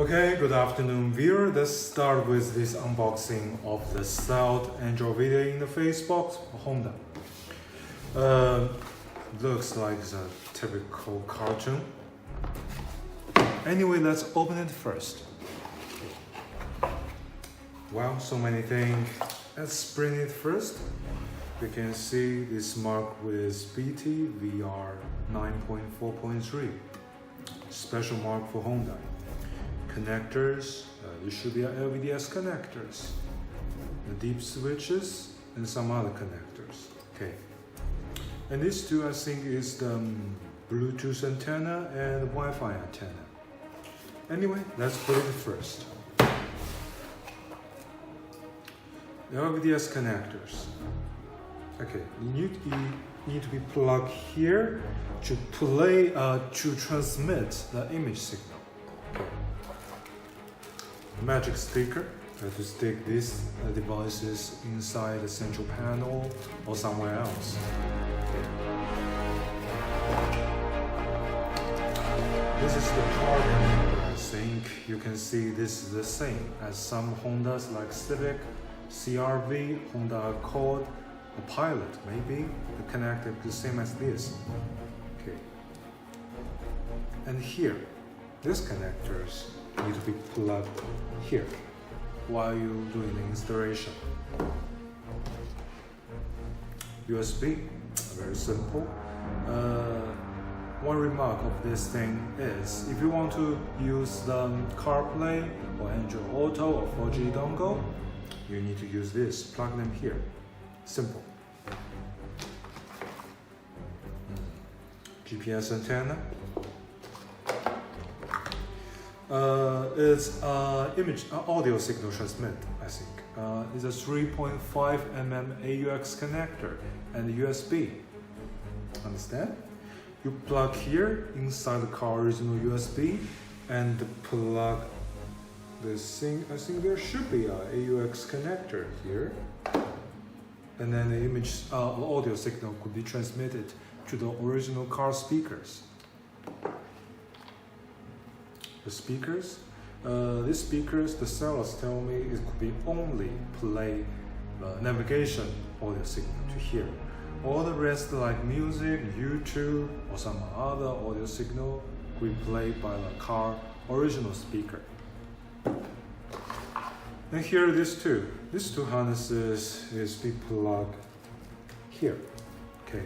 Okay, good afternoon viewer. Let's start with this unboxing of the Lsailt Android video interface box for Honda. Looks like a typical cartoon. Anyway, let's open it first. Wow, so many things. Let's bring it first. You can see this marked with BT VR 9.4.3. Special mark for Honda. Connectors, there should be LVDS connectors, the deep switches, and some other connectors. Okay, and these two I think is the Bluetooth antenna and Wi-Fi antenna. Anyway, let's put it first. The LVDS connectors. Okay, you need to be plugged here to transmit the image signal. Okay. Magic sticker to stick these devices inside the central panel or somewhere else. This is the carbon. I think you can see this is the same as some Hondas like Civic, CRV, Honda Accord, or Pilot. Maybe the connector is the same as this. Okay. And here, these connectors need to be plugged here while you're doing the installation. USB, very simple. One remark of this thing is, if you want to use the Carplay or Android Auto or 4G dongle, you need to use this. Plug them here. Simple. GPS antenna. It's audio signal transmit, I think. It's a 3.5 mm AUX connector and USB. Understand? You plug here inside the car original USB and plug this thing. I think there should be a AUX connector here. And then the audio signal could be transmitted to the original car speakers. The speakers, these speakers, the sellers tell me it could be only play navigation audio signal to hear. All the rest like music, YouTube, or some other audio signal will be played by the car original speaker. And here these two harnesses is be plugged here. Okay.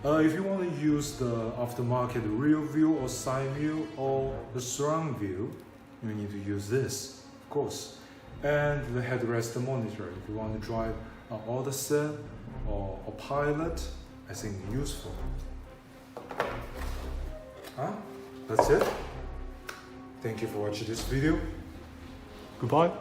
If you want to use the aftermarket rear view or side view or the surround view, you need to use this, of course. And the headrest monitor, if you want to drive an Odyssey or a Pilot, I think useful. That's it. Thank you for watching this video. Goodbye.